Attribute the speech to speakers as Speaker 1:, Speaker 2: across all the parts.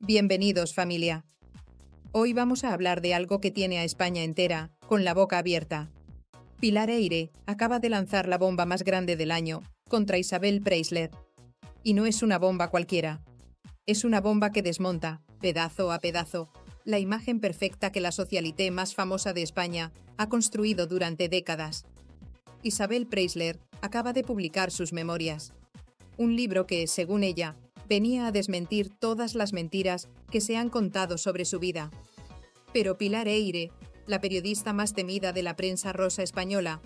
Speaker 1: Bienvenidos, familia. Hoy vamos a hablar de algo que tiene a España entera con la boca abierta. Pilar Eyre acaba de lanzar la bomba más grande del año contra Isabel Preisler. Y no es una bomba cualquiera. Es una bomba que desmonta, pedazo a pedazo, la imagen perfecta que la socialité más famosa de España ha construido durante décadas. Isabel Preisler acaba de publicar sus memorias. Un libro que, según ella, venía a desmentir todas las mentiras que se han contado sobre su vida. Pero Pilar Eyre, la periodista más temida de la prensa rosa española,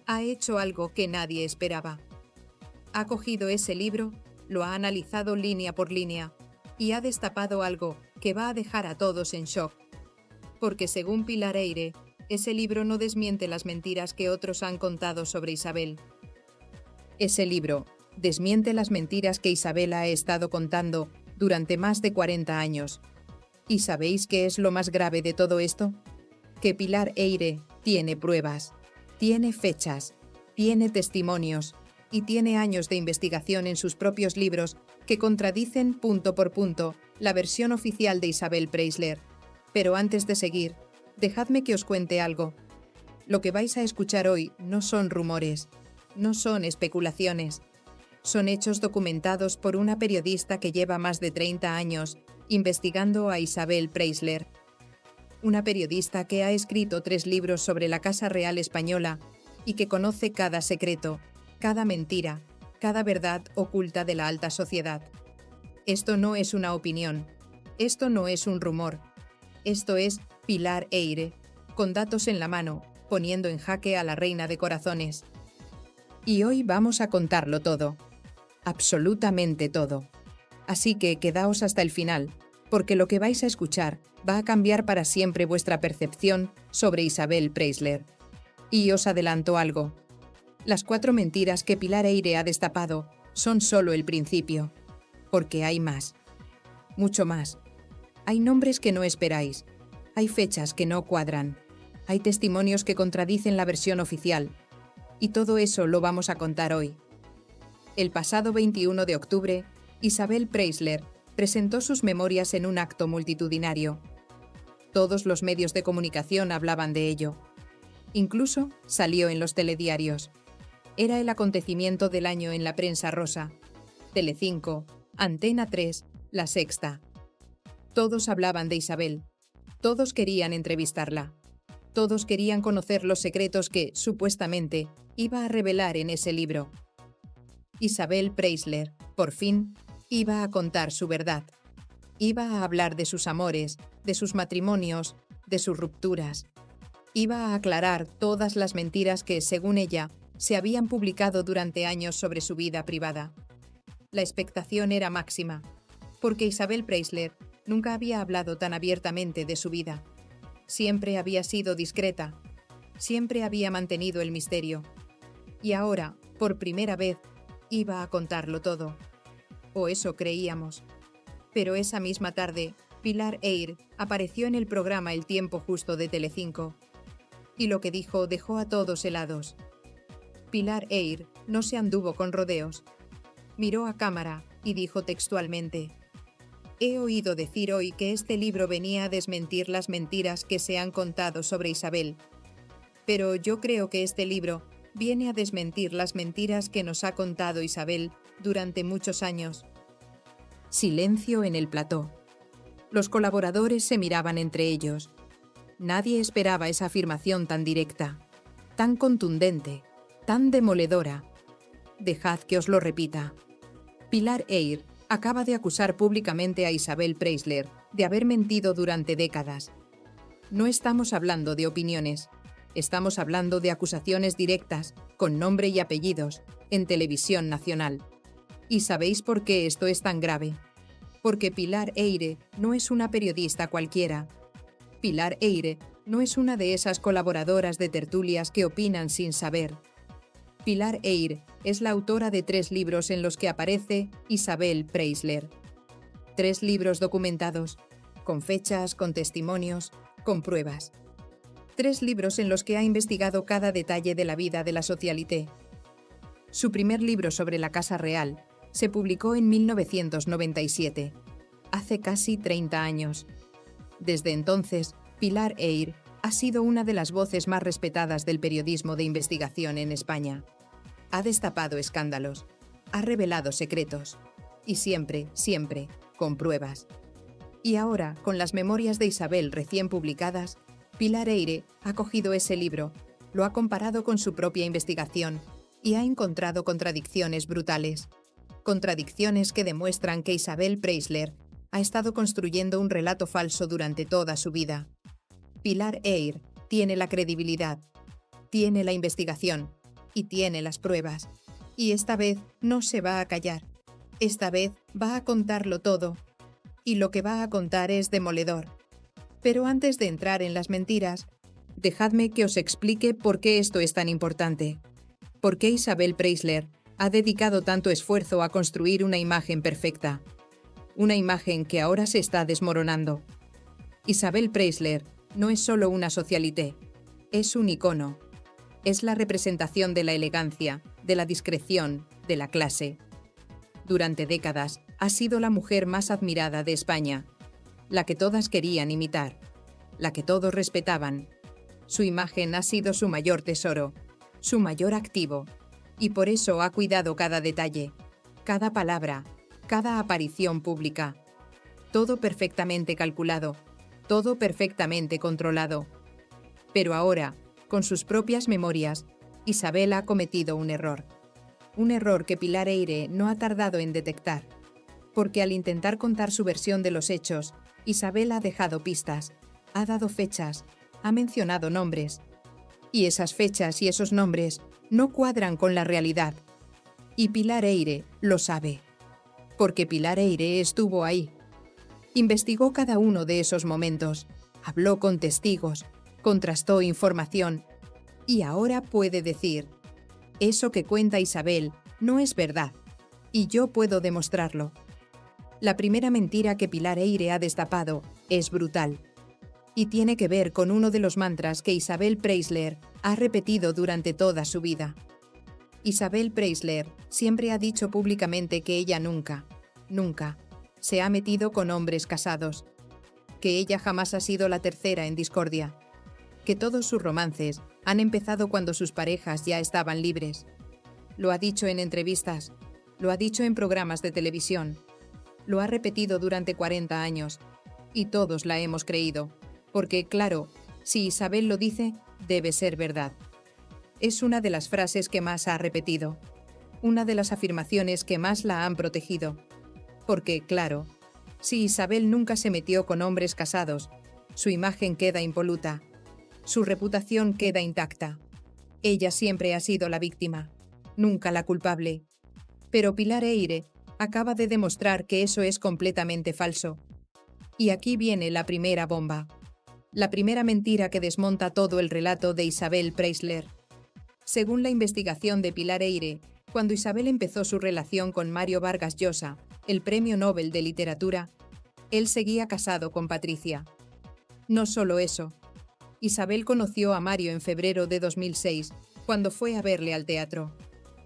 Speaker 1: ha hecho algo que nadie esperaba. Ha cogido ese libro, lo ha analizado línea por línea y ha destapado algo que va a dejar a todos en shock. Porque según Pilar Eyre, ese libro no desmiente las mentiras que otros han contado sobre Isabel. Ese libro desmiente las mentiras que Isabel ha estado contando durante más de 40 años. ¿Y sabéis qué es lo más grave de todo esto? Que Pilar Eyre tiene pruebas, tiene fechas, tiene testimonios y tiene años de investigación en sus propios libros que contradicen punto por punto la versión oficial de Isabel Preisler. Pero antes de seguir, dejadme que os cuente algo. Lo que vais a escuchar hoy no son rumores, no son especulaciones. Son hechos documentados por una periodista que lleva más de 30 años investigando a Isabel Preisler. Una periodista que ha escrito 3 libros sobre la Casa Real Española y que conoce cada secreto, cada mentira, cada verdad oculta de la alta sociedad. Esto no es una opinión, esto no es un rumor, esto es Pilar Eyre, con datos en la mano, poniendo en jaque a la reina de corazones. Y hoy vamos a contarlo todo. Absolutamente todo. Así que quedaos hasta el final, porque lo que vais a escuchar va a cambiar para siempre vuestra percepción sobre Isabel Preisler. Y os adelanto algo. Las 4 mentiras que Pilar Eyre ha destapado son solo el principio, porque hay más. Mucho más. Hay nombres que no esperáis, hay fechas que no cuadran, hay testimonios que contradicen la versión oficial, y todo eso lo vamos a contar hoy. El pasado 21 de octubre, Isabel Preisler presentó sus memorias en un acto multitudinario. Todos los medios de comunicación hablaban de ello. Incluso salió en los telediarios. Era el acontecimiento del año en la prensa rosa. Telecinco, Antena 3, La Sexta. Todos hablaban de Isabel. Todos querían entrevistarla. Todos querían conocer los secretos que, supuestamente, iba a revelar en ese libro. Isabel Preisler, por fin, iba a contar su verdad. Iba a hablar de sus amores, de sus matrimonios, de sus rupturas. Iba a aclarar todas las mentiras que, según ella, se habían publicado durante años sobre su vida privada. La expectación era máxima, porque Isabel Preisler nunca había hablado tan abiertamente de su vida. Siempre había sido discreta, siempre había mantenido el misterio. Y ahora, por primera vez, iba a contarlo todo. O eso creíamos. Pero esa misma tarde, Pilar Eyre apareció en el programa El tiempo justo de Telecinco. Y lo que dijo dejó a todos helados. Pilar Eyre no se anduvo con rodeos. Miró a cámara y dijo textualmente: «He oído decir hoy que este libro venía a desmentir las mentiras que se han contado sobre Isabel. Pero yo creo que este libro viene a desmentir las mentiras que nos ha contado Isabel durante muchos años». Silencio en el plató. Los colaboradores se miraban entre ellos. Nadie esperaba esa afirmación tan directa, tan contundente, tan demoledora. Dejad que os lo repita. Pilar Eyre acaba de acusar públicamente a Isabel Preisler de haber mentido durante décadas. No estamos hablando de opiniones. Estamos hablando de acusaciones directas, con nombre y apellidos, en televisión nacional. ¿Y sabéis por qué esto es tan grave? Porque Pilar Eyre no es una periodista cualquiera. Pilar Eyre no es una de esas colaboradoras de tertulias que opinan sin saber. Pilar Eyre es la autora de 3 libros en los que aparece Isabel Preisler. 3 libros documentados, con fechas, con testimonios, con pruebas. 3 libros en los que ha investigado cada detalle de la vida de la socialité. Su primer libro sobre la Casa Real se publicó en 1997. hace casi 30 años. Desde entonces, Pilar Eyre ha sido una de las voces más respetadas del periodismo de investigación en España. Ha destapado escándalos, ha revelado secretos, y siempre, siempre, con pruebas. Y ahora, con las memorias de Isabel recién publicadas, Pilar Eyre ha cogido ese libro, lo ha comparado con su propia investigación y ha encontrado contradicciones brutales. Contradicciones que demuestran que Isabel Preisler ha estado construyendo un relato falso durante toda su vida. Pilar Eyre tiene la credibilidad, tiene la investigación y tiene las pruebas. Y esta vez no se va a callar. Esta vez va a contarlo todo. Y lo que va a contar es demoledor. Pero antes de entrar en las mentiras, dejadme que os explique por qué esto es tan importante. ¿Por qué Isabel Preisler ha dedicado tanto esfuerzo a construir una imagen perfecta? Una imagen que ahora se está desmoronando. Isabel Preisler no es solo una socialité, es un icono. Es la representación de la elegancia, de la discreción, de la clase. Durante décadas ha sido la mujer más admirada de España, la que todas querían imitar, la que todos respetaban. Su imagen ha sido su mayor tesoro, su mayor activo, y por eso ha cuidado cada detalle, cada palabra, cada aparición pública. Todo perfectamente calculado, todo perfectamente controlado. Pero ahora, con sus propias memorias, Isabel ha cometido un error. Un error que Pilar Eyre no ha tardado en detectar, porque al intentar contar su versión de los hechos, Isabel ha dejado pistas, ha dado fechas, ha mencionado nombres. Y esas fechas y esos nombres no cuadran con la realidad. Y Pilar Eyre lo sabe, porque Pilar Eyre estuvo ahí. Investigó cada uno de esos momentos, habló con testigos, contrastó información, y ahora puede decir: eso que cuenta Isabel no es verdad, y yo puedo demostrarlo. La primera mentira que Pilar Eyre ha destapado es brutal, y tiene que ver con uno de los mantras que Isabel Preisler ha repetido durante toda su vida. Isabel Preisler siempre ha dicho públicamente que ella nunca se ha metido con hombres casados, que ella jamás ha sido la tercera en discordia, que todos sus romances han empezado cuando sus parejas ya estaban libres. Lo ha dicho en entrevistas, lo ha dicho en programas de televisión, lo ha repetido durante 40 años, y todos la hemos creído, porque, claro, si Isabel lo dice, debe ser verdad. Es una de las frases que más ha repetido, una de las afirmaciones que más la han protegido, porque, claro, si Isabel nunca se metió con hombres casados, su imagen queda impoluta, su reputación queda intacta. Ella siempre ha sido la víctima, nunca la culpable. Pero Pilar Eyre acaba de demostrar que eso es completamente falso. Y aquí viene la primera bomba, la primera mentira que desmonta todo el relato de Isabel Preisler. Según la investigación de Pilar Eyre, cuando Isabel empezó su relación con Mario Vargas Llosa, el Premio Nobel de Literatura, él seguía casado con Patricia. No solo eso. Isabel conoció a Mario en febrero de 2006, cuando fue a verle al teatro.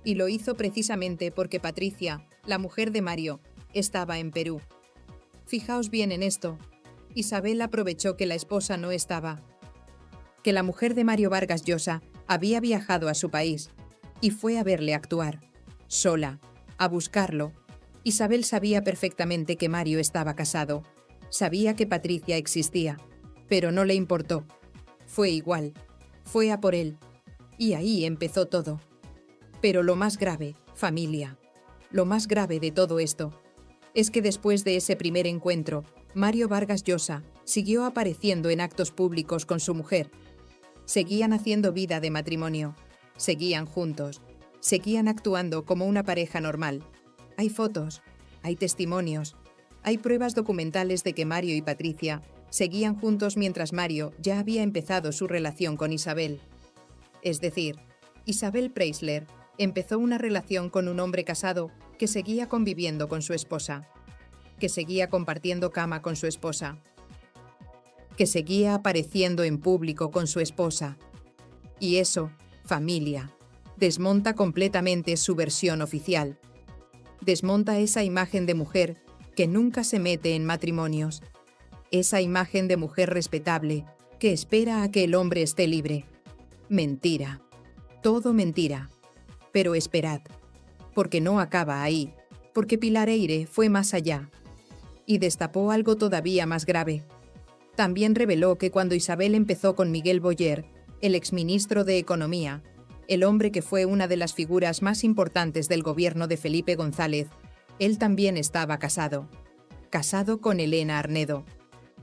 Speaker 1: Y lo hizo precisamente porque Patricia, la mujer de Mario, estaba en Perú. Fijaos bien en esto. Isabel aprovechó que la esposa no estaba, que la mujer de Mario Vargas Llosa había viajado a su país, y fue a verle actuar, sola, a buscarlo. Isabel sabía perfectamente que Mario estaba casado, sabía que Patricia existía, pero no le importó. Fue igual, fue a por él, y ahí empezó todo. Pero lo más grave, familia, lo más grave de todo esto, es que después de ese primer encuentro, Mario Vargas Llosa siguió apareciendo en actos públicos con su mujer. Seguían haciendo vida de matrimonio, seguían juntos, seguían actuando como una pareja normal. Hay fotos, hay testimonios, hay pruebas documentales de que Mario y Patricia seguían juntos mientras Mario ya había empezado su relación con Isabel. Es decir, Isabel Preisler empezó una relación con un hombre casado que seguía conviviendo con su esposa, que seguía compartiendo cama con su esposa, que seguía apareciendo en público con su esposa. Y eso, familia, desmonta completamente su versión oficial. Desmonta esa imagen de mujer que nunca se mete en matrimonios. Esa imagen de mujer respetable que espera a que el hombre esté libre. Mentira. Todo mentira. Pero esperad, porque no acaba ahí, porque Pilar Eyre fue más allá y destapó algo todavía más grave. También reveló que cuando Isabel empezó con Miguel Boyer, el exministro de Economía, el hombre que fue una de las figuras más importantes del gobierno de Felipe González, él también estaba casado con Elena Arnedo,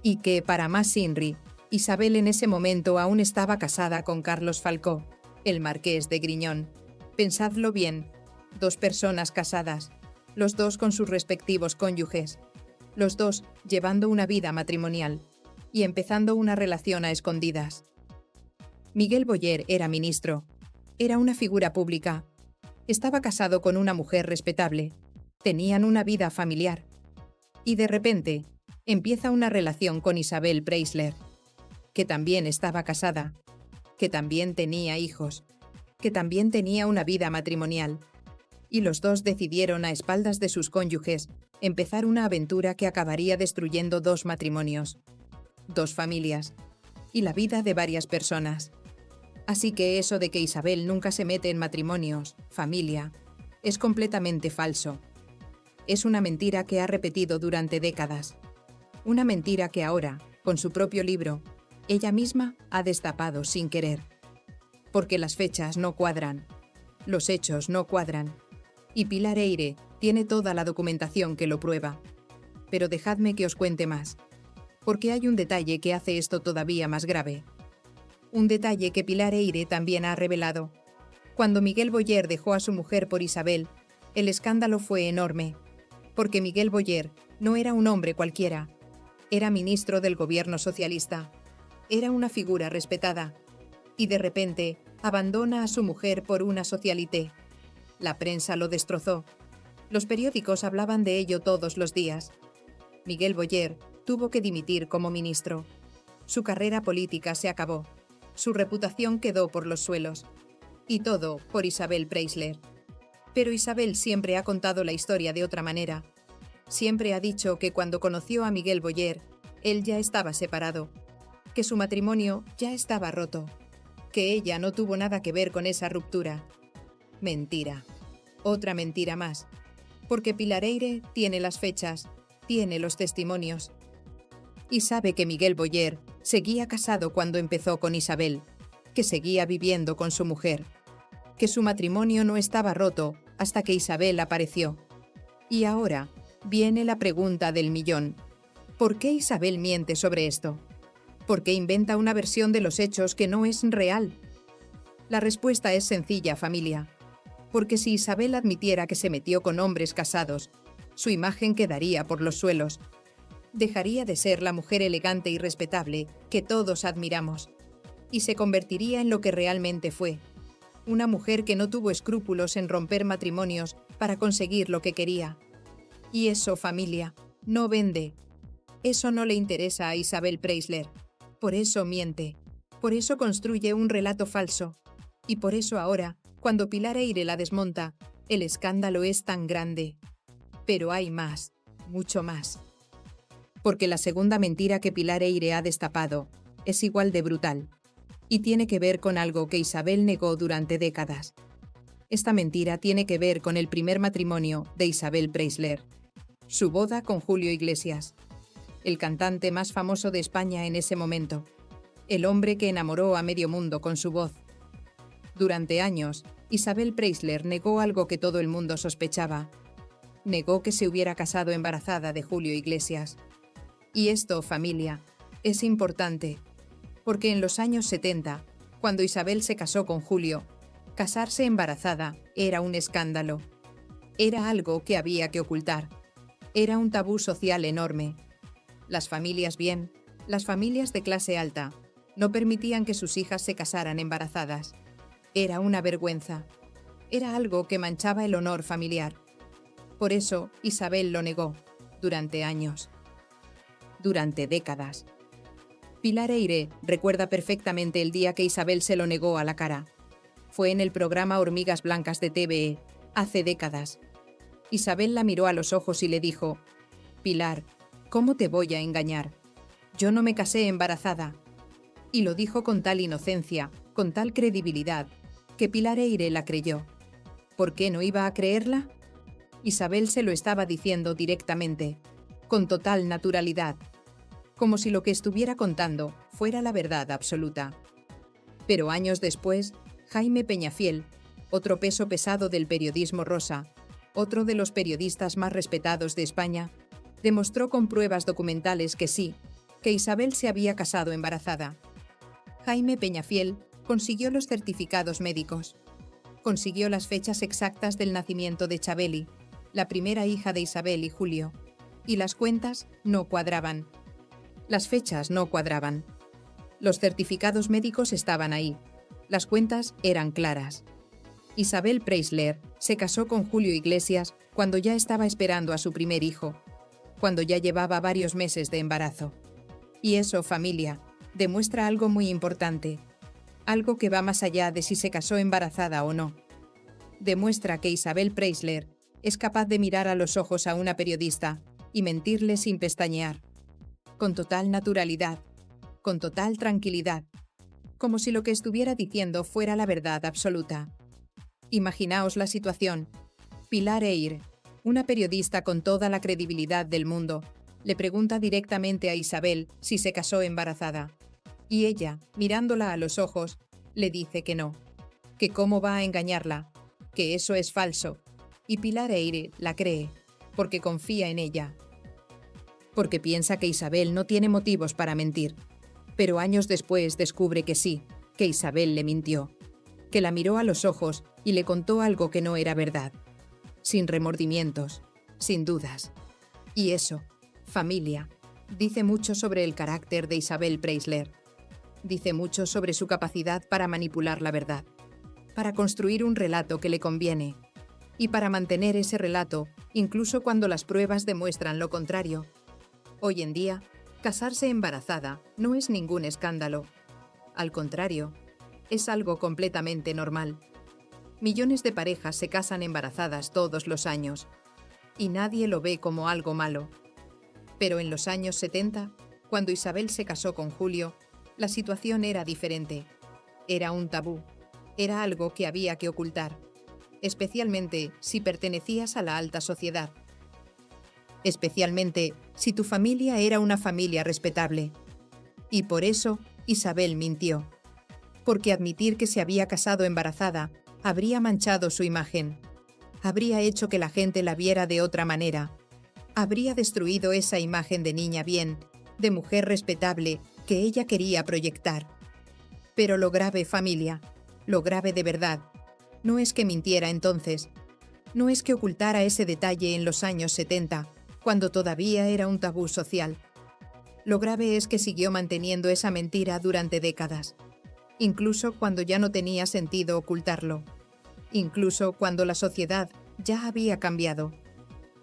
Speaker 1: y que, para más Inri, Isabel en ese momento aún estaba casada con Carlos Falcó, el marqués de Griñón. Pensadlo bien, 2 personas casadas, los dos con sus respectivos cónyuges, los dos llevando una vida matrimonial y empezando una relación a escondidas. Miguel Boyer era ministro, era una figura pública, estaba casado con una mujer respetable, tenían una vida familiar. Y de repente, empieza una relación con Isabel Preisler, que también estaba casada, que también tenía hijos, que también tenía una vida matrimonial. Y los dos decidieron, a espaldas de sus cónyuges, empezar una aventura que acabaría destruyendo 2 matrimonios, 2 familias, y la vida de varias personas. Así que eso de que Isabel nunca se mete en matrimonios, familia, es completamente falso. Es una mentira que ha repetido durante décadas. Una mentira que ahora, con su propio libro, ella misma ha destapado sin querer. Porque las fechas no cuadran, los hechos no cuadran, y Pilar Eyre tiene toda la documentación que lo prueba. Pero dejadme que os cuente más, porque hay un detalle que hace esto todavía más grave. Un detalle que Pilar Eyre también ha revelado. Cuando Miguel Boyer dejó a su mujer por Isabel, el escándalo fue enorme, porque Miguel Boyer no era un hombre cualquiera, era ministro del gobierno socialista, era una figura respetada, y de repente abandona a su mujer por una socialité. La prensa lo destrozó. Los periódicos hablaban de ello todos los días. Miguel Boyer tuvo que dimitir como ministro. Su carrera política se acabó. Su reputación quedó por los suelos. Y todo por Isabel Preisler. Pero Isabel siempre ha contado la historia de otra manera. Siempre ha dicho que cuando conoció a Miguel Boyer, él ya estaba separado, que su matrimonio ya estaba roto, que ella no tuvo nada que ver con esa ruptura. Mentira. Otra mentira más. Porque Pilar Eyre tiene las fechas, tiene los testimonios. Y sabe que Miguel Boyer seguía casado cuando empezó con Isabel, que seguía viviendo con su mujer, que su matrimonio no estaba roto hasta que Isabel apareció. Y ahora viene la pregunta del millón. ¿Por qué Isabel miente sobre esto? ¿Por qué inventa una versión de los hechos que no es real? La respuesta es sencilla, familia. Porque si Isabel admitiera que se metió con hombres casados, su imagen quedaría por los suelos. Dejaría de ser la mujer elegante y respetable que todos admiramos, y se convertiría en lo que realmente fue, una mujer que no tuvo escrúpulos en romper matrimonios para conseguir lo que quería. Y eso, familia, no vende. Eso no le interesa a Isabel Preisler. Por eso miente. Por eso construye un relato falso. Y por eso ahora, cuando Pilar Eyre la desmonta, el escándalo es tan grande. Pero hay más, mucho más. Porque la segunda mentira que Pilar Eyre ha destapado es igual de brutal. Y tiene que ver con algo que Isabel negó durante décadas. Esta mentira tiene que ver con el primer matrimonio de Isabel Preisler, su boda con Julio Iglesias, el cantante más famoso de España en ese momento, el hombre que enamoró a medio mundo con su voz. Durante años, Isabel Preisler negó algo que todo el mundo sospechaba. Negó que se hubiera casado embarazada de Julio Iglesias. Y esto, familia, es importante, porque en los años 70, cuando Isabel se casó con Julio, casarse embarazada era un escándalo. Era algo que había que ocultar. Era un tabú social enorme. Las familias las familias de clase alta, no permitían que sus hijas se casaran embarazadas. Era una vergüenza. Era algo que manchaba el honor familiar. Por eso Isabel lo negó, durante años. Durante décadas. Pilar Eyre recuerda perfectamente el día que Isabel se lo negó a la cara. Fue en el programa Hormigas Blancas de TVE, hace décadas. Isabel la miró a los ojos y le dijo: Pilar, ¿cómo te voy a engañar? Yo no me casé embarazada. Y lo dijo con tal inocencia, con tal credibilidad, que Pilar Eyre la creyó. ¿Por qué no iba a creerla? Isabel se lo estaba diciendo directamente, con total naturalidad, como si lo que estuviera contando fuera la verdad absoluta. Pero años después, Jaime Peñafiel, otro peso pesado del periodismo rosa, otro de los periodistas más respetados de España, demostró con pruebas documentales que sí, que Isabel se había casado embarazada. Jaime Peñafiel consiguió los certificados médicos, consiguió las fechas exactas del nacimiento de Chabeli, la primera hija de Isabel y Julio, y las cuentas no cuadraban. Las fechas no cuadraban. Los certificados médicos estaban ahí. Las cuentas eran claras. Isabel Preisler se casó con Julio Iglesias cuando ya estaba esperando a su primer hijo, cuando ya llevaba varios meses de embarazo. Y eso, familia, demuestra algo muy importante, algo que va más allá de si se casó embarazada o no. Demuestra que Isabel Preisler es capaz de mirar a los ojos a una periodista y mentirle sin pestañear, con total naturalidad, con total tranquilidad, como si lo que estuviera diciendo fuera la verdad absoluta. Imaginaos la situación. Pilar Eyre, una periodista con toda la credibilidad del mundo, le pregunta directamente a Isabel si se casó embarazada. Y ella, mirándola a los ojos, le dice que no, que cómo va a engañarla, que eso es falso. Y Pilar Eyre la cree, porque confía en ella. Porque piensa que Isabel no tiene motivos para mentir. Pero años después descubre que sí, que Isabel le mintió, que la miró a los ojos y le contó algo que no era verdad, sin remordimientos, sin dudas. Y eso, familia, dice mucho sobre el carácter de Isabel Preisler. Dice mucho sobre su capacidad para manipular la verdad, para construir un relato que le conviene, y para mantener ese relato incluso cuando las pruebas demuestran lo contrario. Hoy en día, casarse embarazada no es ningún escándalo. Al contrario, es algo completamente normal. Millones de parejas se casan embarazadas todos los años, y nadie lo ve como algo malo. Pero en los años 70, cuando Isabel se casó con Julio, la situación era diferente. Era un tabú, era algo que había que ocultar, especialmente si pertenecías a la alta sociedad. Especialmente si tu familia era una familia respetable. Y por eso Isabel mintió. Porque admitir que se había casado embarazada habría manchado su imagen. Habría hecho que la gente la viera de otra manera. Habría destruido esa imagen de niña bien, de mujer respetable que ella quería proyectar. Pero lo grave, familia, lo grave de verdad, no es que mintiera entonces. No es que ocultara ese detalle en los años 70, cuando todavía era un tabú social. Lo grave es que siguió manteniendo esa mentira durante décadas, incluso cuando ya no tenía sentido ocultarlo, incluso cuando la sociedad ya había cambiado,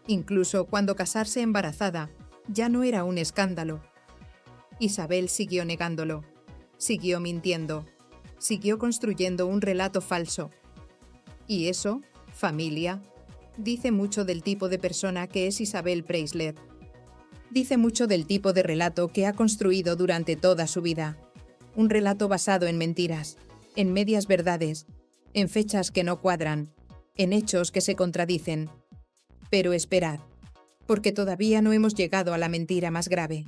Speaker 1: incluso cuando casarse embarazada ya no era un escándalo. Isabel siguió negándolo, siguió mintiendo, siguió construyendo un relato falso. Y eso, familia, dice mucho del tipo de persona que es Isabel Preisler. Dice mucho del tipo de relato que ha construido durante toda su vida. Un relato basado en mentiras, en medias verdades, en fechas que no cuadran, en hechos que se contradicen. Pero esperad, porque todavía no hemos llegado a la mentira más grave.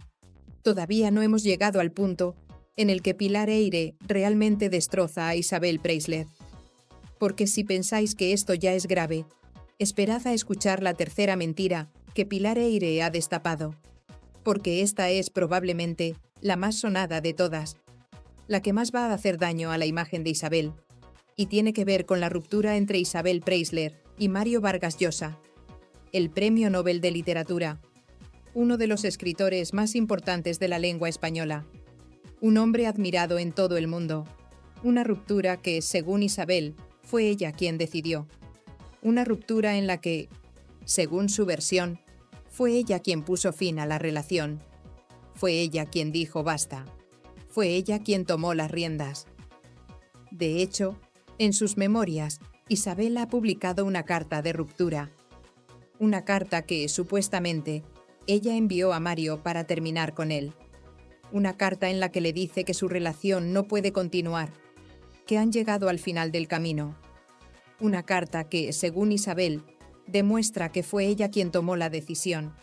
Speaker 1: Todavía no hemos llegado al punto en el que Pilar Eyre realmente destroza a Isabel Preisler. Porque si pensáis que esto ya es grave, esperad a escuchar la tercera mentira que Pilar Eyre ha destapado. Porque esta es probablemente la más sonada de todas, la que más va a hacer daño a la imagen de Isabel, y tiene que ver con la ruptura entre Isabel Preisler y Mario Vargas Llosa, el Premio Nobel de Literatura, uno de los escritores más importantes de la lengua española, un hombre admirado en todo el mundo, una ruptura que, según Isabel, fue ella quien decidió, una ruptura en la que, según su versión, fue ella quien puso fin a la relación, fue ella quien dijo basta, fue ella quien tomó las riendas. De hecho, en sus memorias, Isabel ha publicado una carta de ruptura, una carta que, supuestamente, ella envió a Mario para terminar con él. Una carta en la que le dice que su relación no puede continuar, que han llegado al final del camino. Una carta que, según Isabel, demuestra que fue ella quien tomó la decisión,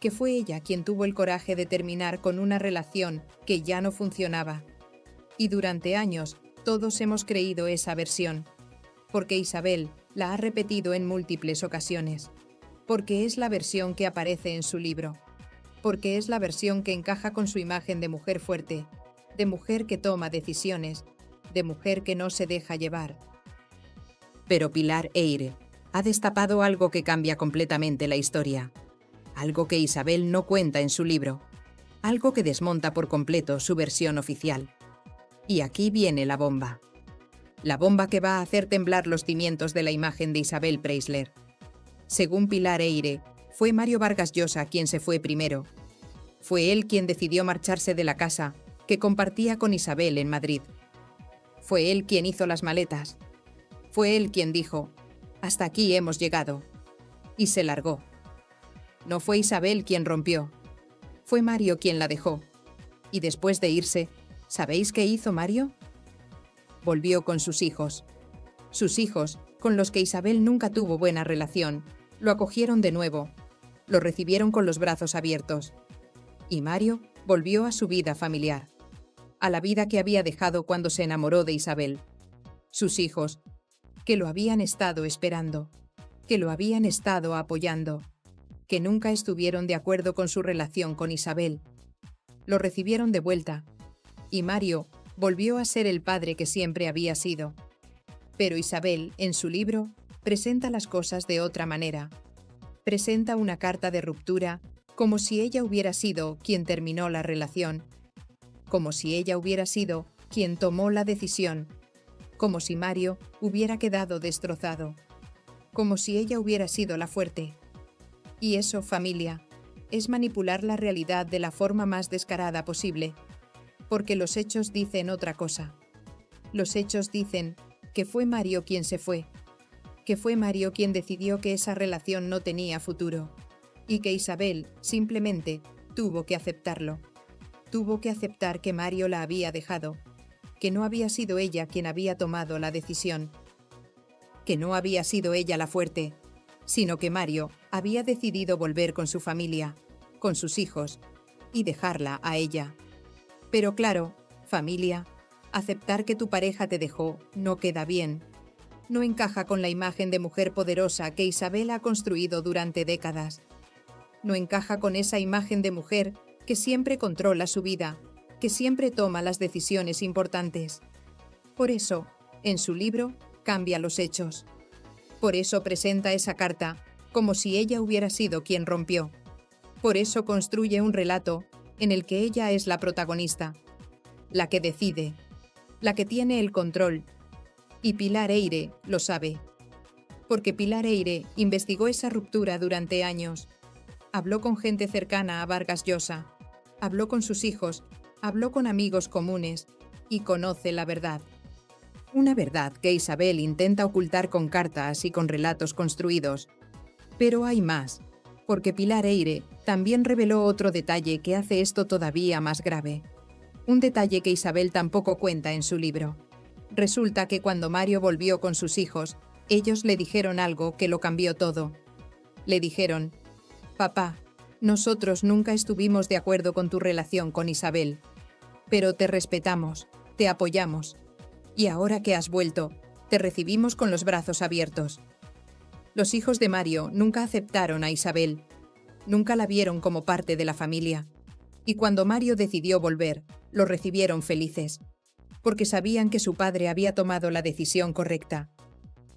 Speaker 1: que fue ella quien tuvo el coraje de terminar con una relación que ya no funcionaba. Y durante años todos hemos creído esa versión, porque Isabel la ha repetido en múltiples ocasiones, porque es la versión que aparece en su libro, porque es la versión que encaja con su imagen de mujer fuerte, de mujer que toma decisiones, de mujer que no se deja llevar. Pero Pilar Eyre ha destapado algo que cambia completamente la historia, algo que Isabel no cuenta en su libro, algo que desmonta por completo su versión oficial. Y aquí viene la bomba. La bomba que va a hacer temblar los cimientos de la imagen de Isabel Preisler. Según Pilar Eyre, fue Mario Vargas Llosa quien se fue primero. Fue él quien decidió marcharse de la casa que compartía con Isabel en Madrid. Fue él quien hizo las maletas. Fue él quien dijo, «Hasta aquí hemos llegado», y se largó. No fue Isabel quien rompió, fue Mario quien la dejó. Y después de irse, ¿sabéis qué hizo Mario? Volvió con sus hijos. Sus hijos, con los que Isabel nunca tuvo buena relación, lo acogieron de nuevo, lo recibieron con los brazos abiertos. Y Mario volvió a su vida familiar, a la vida que había dejado cuando se enamoró de Isabel. Sus hijos, que lo habían estado esperando, que lo habían estado apoyando, que nunca estuvieron de acuerdo con su relación con Isabel. Lo recibieron de vuelta, y Mario volvió a ser el padre que siempre había sido. Pero Isabel, en su libro, presenta las cosas de otra manera. Presenta una carta de ruptura como si ella hubiera sido quien terminó la relación, como si ella hubiera sido quien tomó la decisión, como si Mario hubiera quedado destrozado, como si ella hubiera sido la fuerte. Y eso, familia, es manipular la realidad de la forma más descarada posible, porque los hechos dicen otra cosa. Los hechos dicen que fue Mario quien se fue, que fue Mario quien decidió que esa relación no tenía futuro, y que Isabel simplemente tuvo que aceptarlo. Tuvo que aceptar que Mario la había dejado, que no había sido ella quien había tomado la decisión, que no había sido ella la fuerte, sino que Mario había decidido volver con su familia, con sus hijos, y dejarla a ella. Pero claro, familia, aceptar que tu pareja te dejó no queda bien. No encaja con la imagen de mujer poderosa que Isabel ha construido durante décadas. No encaja con esa imagen de mujer que siempre controla su vida, que siempre toma las decisiones importantes. Por eso, en su libro, cambia los hechos. Por eso presenta esa carta como si ella hubiera sido quien rompió. Por eso construye un relato en el que ella es la protagonista, la que decide, la que tiene el control. Y Pilar Eyre lo sabe. Porque Pilar Eyre investigó esa ruptura durante años. Habló con gente cercana a Vargas Llosa, habló con sus hijos, habló con amigos comunes y conoce la verdad. Una verdad que Isabel intenta ocultar con cartas y con relatos construidos. Pero hay más, porque Pilar Eyre también reveló otro detalle que hace esto todavía más grave. Un detalle que Isabel tampoco cuenta en su libro. Resulta que cuando Mario volvió con sus hijos, ellos le dijeron algo que lo cambió todo. Le dijeron, «Papá, nosotros nunca estuvimos de acuerdo con tu relación con Isabel, pero te respetamos, te apoyamos. Y ahora que has vuelto, te recibimos con los brazos abiertos». Los hijos de Mario nunca aceptaron a Isabel, nunca la vieron como parte de la familia. Y cuando Mario decidió volver, lo recibieron felices, porque sabían que su padre había tomado la decisión correcta.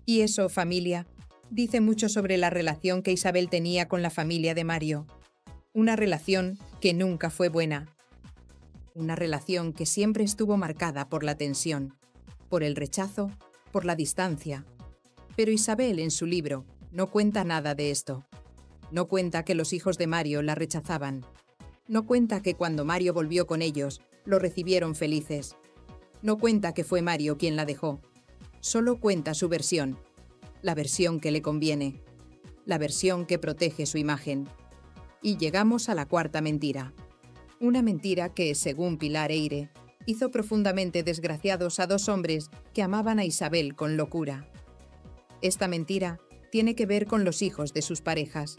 Speaker 1: Y eso, familia, dice mucho sobre la relación que Isabel tenía con la familia de Mario. Una relación que nunca fue buena. Una relación que siempre estuvo marcada por la tensión, por el rechazo, por la distancia. Pero Isabel, en su libro, no cuenta nada de esto. No cuenta que los hijos de Mario la rechazaban. No cuenta que cuando Mario volvió con ellos, lo recibieron felices. No cuenta que fue Mario quien la dejó. Solo cuenta su versión, la versión que le conviene, la versión que protege su imagen. Y llegamos a la cuarta mentira. Una mentira que, según Pilar Eyre, hizo profundamente desgraciados a dos hombres que amaban a Isabel con locura. Esta mentira tiene que ver con los hijos de sus parejas,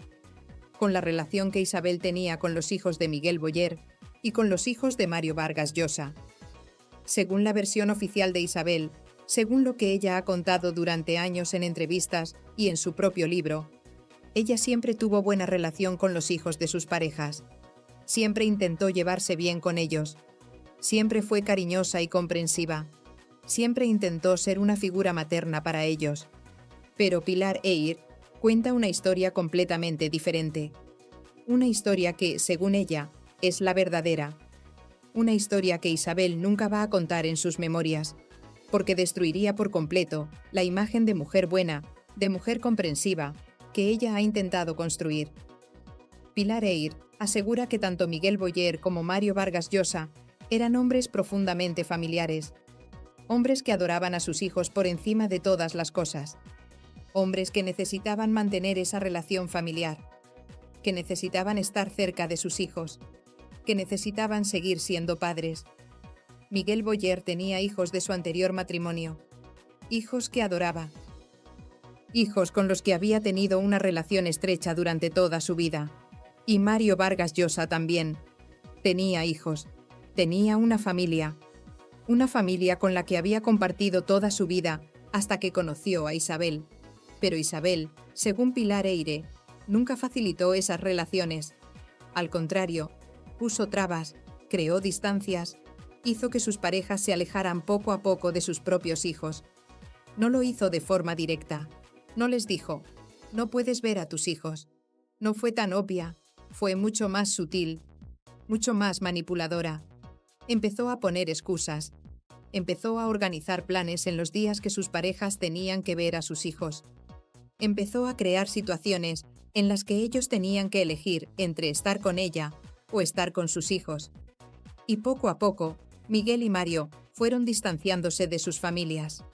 Speaker 1: con la relación que Isabel tenía con los hijos de Miguel Boyer y con los hijos de Mario Vargas Llosa. Según la versión oficial de Isabel, según lo que ella ha contado durante años en entrevistas y en su propio libro, ella siempre tuvo buena relación con los hijos de sus parejas. Siempre intentó llevarse bien con ellos. Siempre fue cariñosa y comprensiva. Siempre intentó ser una figura materna para ellos. Pero Pilar Eyre cuenta una historia completamente diferente. Una historia que, según ella, es la verdadera. Una historia que Isabel nunca va a contar en sus memorias, porque destruiría por completo la imagen de mujer buena, de mujer comprensiva, que ella ha intentado construir. Pilar Eyre asegura que tanto Miguel Boyer como Mario Vargas Llosa eran hombres profundamente familiares, hombres que adoraban a sus hijos por encima de todas las cosas, hombres que necesitaban mantener esa relación familiar, que necesitaban estar cerca de sus hijos, que necesitaban seguir siendo padres. Miguel Boyer tenía hijos de su anterior matrimonio, hijos que adoraba, hijos con los que había tenido una relación estrecha durante toda su vida. Y Mario Vargas Llosa también. Tenía hijos, tenía una familia con la que había compartido toda su vida hasta que conoció a Isabel. Pero Isabel, según Pilar Eyre, nunca facilitó esas relaciones. Al contrario, puso trabas, creó distancias, hizo que sus parejas se alejaran poco a poco de sus propios hijos. No lo hizo de forma directa. No les dijo, no puedes ver a tus hijos. No fue tan obvia, fue mucho más sutil, mucho más manipuladora. Empezó a poner excusas. Empezó a organizar planes en los días que sus parejas tenían que ver a sus hijos. Empezó a crear situaciones en las que ellos tenían que elegir entre estar con ella o estar con sus hijos. Y poco a poco, Miguel y Mario fueron distanciándose de sus familias.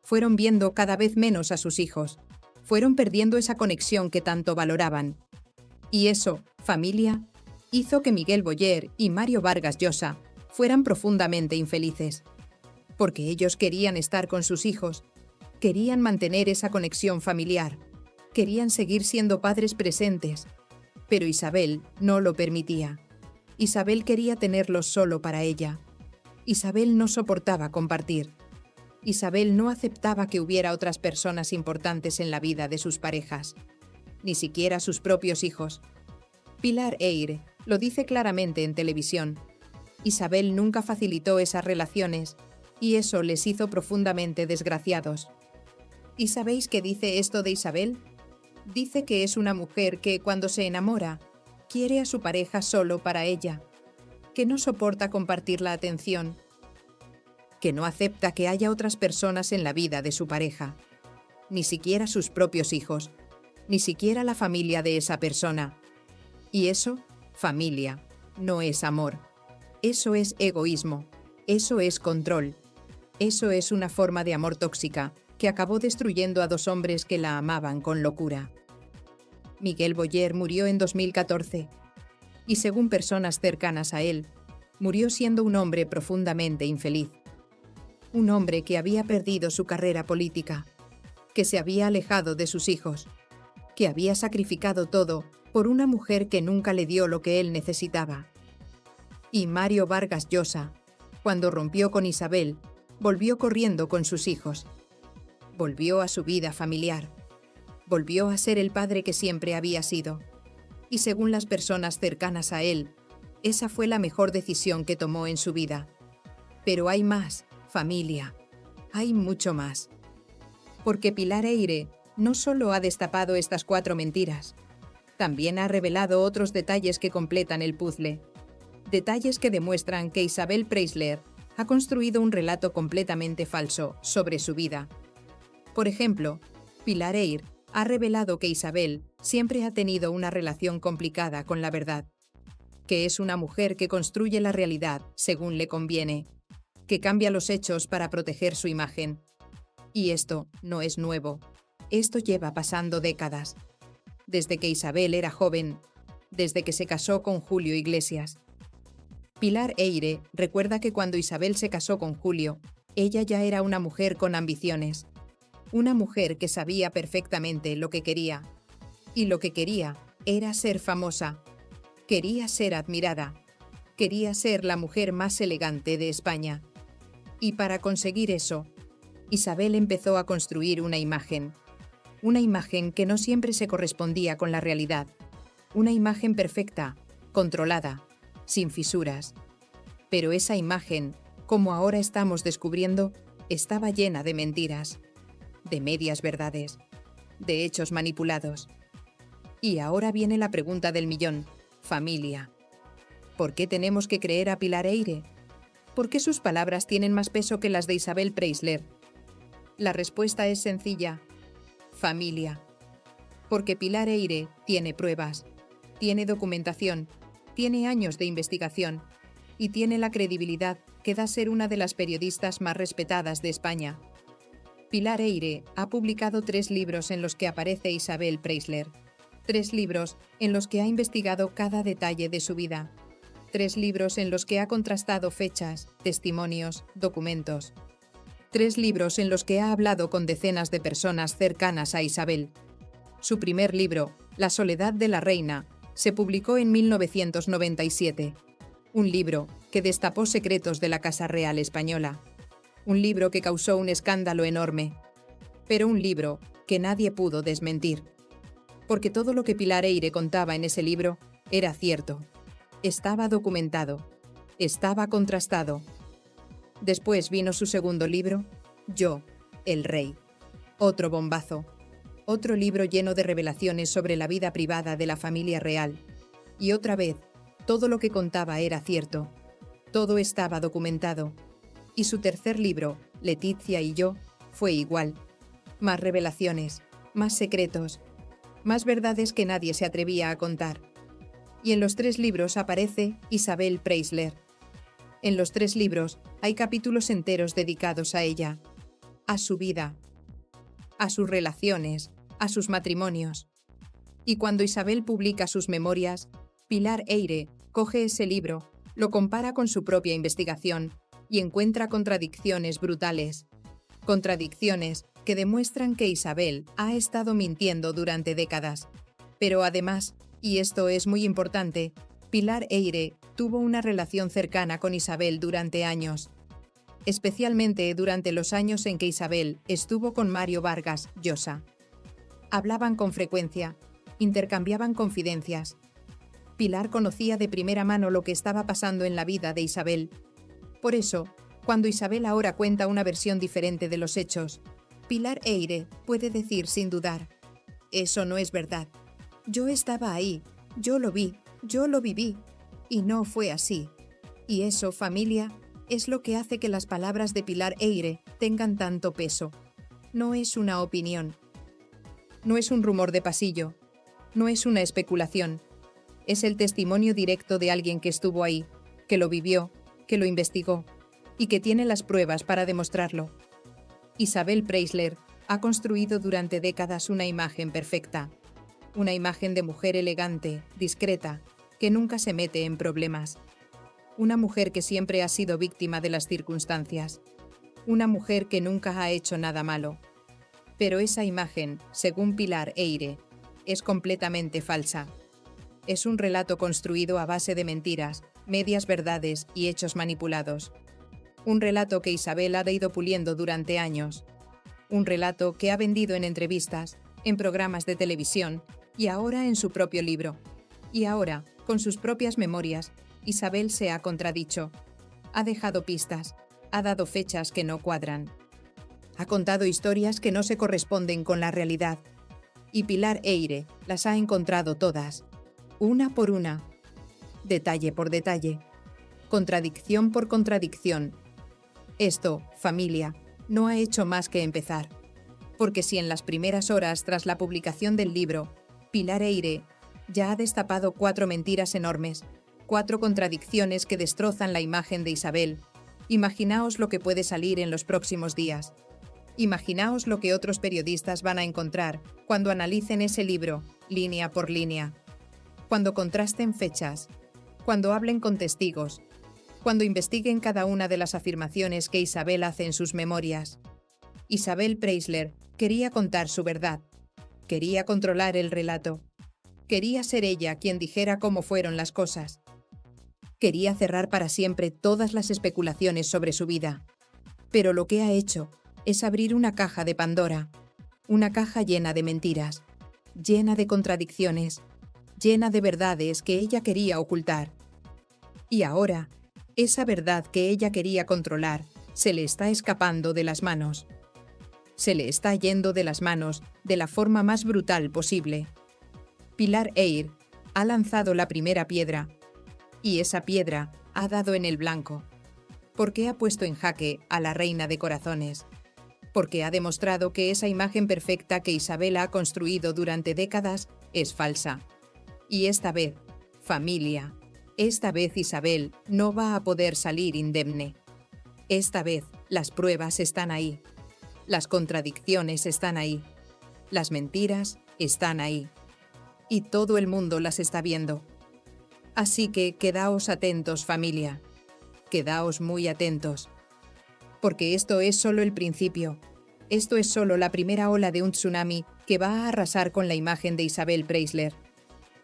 Speaker 1: Fueron viendo cada vez menos a sus hijos. Fueron perdiendo esa conexión que tanto valoraban. Y eso, familia, hizo que Miguel Boyer y Mario Vargas Llosa fueran profundamente infelices. Porque ellos querían estar con sus hijos, querían mantener esa conexión familiar, querían seguir siendo padres presentes. Pero Isabel no lo permitía. Isabel quería tenerlos solo para ella. Isabel no soportaba compartir. Isabel no aceptaba que hubiera otras personas importantes en la vida de sus parejas, ni siquiera sus propios hijos. Pilar Eyre lo dice claramente en televisión. Isabel nunca facilitó esas relaciones y eso les hizo profundamente desgraciados. ¿Y sabéis qué dice esto de Isabel? Dice que es una mujer que, cuando se enamora, quiere a su pareja solo para ella, que no soporta compartir la atención, que no acepta que haya otras personas en la vida de su pareja, ni siquiera sus propios hijos, ni siquiera la familia de esa persona. Y eso, familia, no es amor. Eso es egoísmo, eso es control, eso es una forma de amor tóxica que acabó destruyendo a dos hombres que la amaban con locura. Miguel Boyer murió en 2014 y, según personas cercanas a él, murió siendo un hombre profundamente infeliz. Un hombre que había perdido su carrera política, que se había alejado de sus hijos, que había sacrificado todo por una mujer que nunca le dio lo que él necesitaba. Y Mario Vargas Llosa, cuando rompió con Isabel, volvió corriendo con sus hijos. Volvió a su vida familiar. Volvió a ser el padre que siempre había sido. Y según las personas cercanas a él, esa fue la mejor decisión que tomó en su vida. Pero hay más, familia. Hay mucho más. Porque Pilar Eyre no solo ha destapado estas 4 mentiras, también ha revelado otros detalles que completan el puzzle. Detalles que demuestran que Isabel Preisler ha construido un relato completamente falso sobre su vida. Por ejemplo, Pilar Eyre ha revelado que Isabel siempre ha tenido una relación complicada con la verdad, que es una mujer que construye la realidad según le conviene, que cambia los hechos para proteger su imagen. Y esto no es nuevo, esto lleva pasando décadas. Desde que Isabel era joven, desde que se casó con Julio Iglesias. Pilar Eyre recuerda que cuando Isabel se casó con Julio, ella ya era una mujer con ambiciones. Una mujer que sabía perfectamente lo que quería. Y lo que quería era ser famosa. Quería ser admirada. Quería ser la mujer más elegante de España. Y para conseguir eso, Isabel empezó a construir una imagen que no siempre se correspondía con la realidad. Una imagen perfecta, controlada, sin fisuras. Pero esa imagen, como ahora estamos descubriendo, estaba llena de mentiras, de medias verdades, de hechos manipulados. Y ahora viene la pregunta del millón: familia. ¿Por qué tenemos que creer a Pilar Eyre? ¿Por qué sus palabras tienen más peso que las de Isabel Preisler? La respuesta es sencilla: familia. Porque Pilar Eyre tiene pruebas, tiene documentación, tiene años de investigación y tiene la credibilidad que da ser una de las periodistas más respetadas de España. Pilar Eyre ha publicado 3 libros en los que aparece Isabel Preisler. 3 libros en los que ha investigado cada detalle de su vida. 3 libros en los que ha contrastado fechas, testimonios, documentos. 3 libros en los que ha hablado con decenas de personas cercanas a Isabel. Su primer libro, La soledad de la reina, se publicó en 1997. Un libro que destapó secretos de la Casa Real española. Un libro que causó un escándalo enorme. Pero un libro que nadie pudo desmentir. Porque todo lo que Pilar Eyre contaba en ese libro era cierto. Estaba documentado. Estaba contrastado. Después vino su segundo libro, Yo, el Rey. Otro bombazo. Otro libro lleno de revelaciones sobre la vida privada de la familia real. Y otra vez, todo lo que contaba era cierto. Todo estaba documentado. Y su tercer libro, Leticia y yo, fue igual. Más revelaciones, más secretos, más verdades que nadie se atrevía a contar. Y en los 3 libros aparece Isabel Preisler. En los 3 libros hay capítulos enteros dedicados a ella, a su vida, a sus relaciones, a sus matrimonios. Y cuando Isabel publica sus memorias, Pilar Eyre coge ese libro, lo compara con su propia investigación y encuentra contradicciones brutales. Contradicciones que demuestran que Isabel ha estado mintiendo durante décadas. Pero además, y esto es muy importante, Pilar Eyre tuvo una relación cercana con Isabel durante años. Especialmente durante los años en que Isabel estuvo con Mario Vargas Llosa. Hablaban con frecuencia, intercambiaban confidencias. Pilar conocía de primera mano lo que estaba pasando en la vida de Isabel. Por eso, cuando Isabel ahora cuenta una versión diferente de los hechos, Pilar Eyre puede decir sin dudar: eso no es verdad. Yo estaba ahí, yo lo vi, yo lo viví, y no fue así. Y eso, familia, es lo que hace que las palabras de Pilar Eyre tengan tanto peso. No es una opinión. No es un rumor de pasillo. No es una especulación. Es el testimonio directo de alguien que estuvo ahí, que lo vivió, que lo investigó, y que tiene las pruebas para demostrarlo. Isabel Preisler ha construido durante décadas una imagen perfecta. Una imagen de mujer elegante, discreta, que nunca se mete en problemas. Una mujer que siempre ha sido víctima de las circunstancias. Una mujer que nunca ha hecho nada malo. Pero esa imagen, según Pilar Eyre, es completamente falsa. Es un relato construido a base de mentiras, medias verdades y hechos manipulados. Un relato que Isabel ha ido puliendo durante años. Un relato que ha vendido en entrevistas, en programas de televisión y ahora en su propio libro. Y ahora, con sus propias memorias, Isabel se ha contradicho. Ha dejado pistas, ha dado fechas que no cuadran. Ha contado historias que no se corresponden con la realidad. Y Pilar Eyre las ha encontrado todas, una por una, detalle por detalle, contradicción por contradicción. Esto, familia, no ha hecho más que empezar. Porque si en las primeras horas tras la publicación del libro, Pilar Eyre ya ha destapado 4 mentiras enormes, 4 contradicciones que destrozan la imagen de Isabel, imaginaos lo que puede salir en los próximos días. Imaginaos lo que otros periodistas van a encontrar cuando analicen ese libro, línea por línea. cuando contrasten fechas, cuando hablen con testigos, cuando investiguen cada una de las afirmaciones que Isabel hace en sus memorias. Isabel Preisler quería contar su verdad, quería controlar el relato, quería ser ella quien dijera cómo fueron las cosas. Quería cerrar para siempre todas las especulaciones sobre su vida. Pero lo que ha hecho es abrir una caja de Pandora, una caja llena de mentiras, llena de contradicciones, llena de verdades que ella quería ocultar. Y ahora, esa verdad que ella quería controlar se le está escapando de las manos. Se le está yendo de las manos de la forma más brutal posible. Pilar Eyre ha lanzado la primera piedra, y esa piedra ha dado en el blanco, porque ha puesto en jaque a la reina de corazones, porque ha demostrado que esa imagen perfecta que Isabel ha construido durante décadas es falsa. Y esta vez, familia, esta vez Isabel no va a poder salir indemne. Esta vez las pruebas están ahí, las contradicciones están ahí, las mentiras están ahí, y todo el mundo las está viendo. Así que quedaos atentos, familia, quedaos muy atentos, porque esto es solo el principio, esto es solo la primera ola de un tsunami que va a arrasar con la imagen de Isabel Preisler.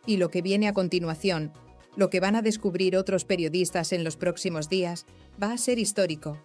Speaker 1: Y lo que viene a continuación, lo que van a descubrir otros periodistas en los próximos días, va a ser histórico.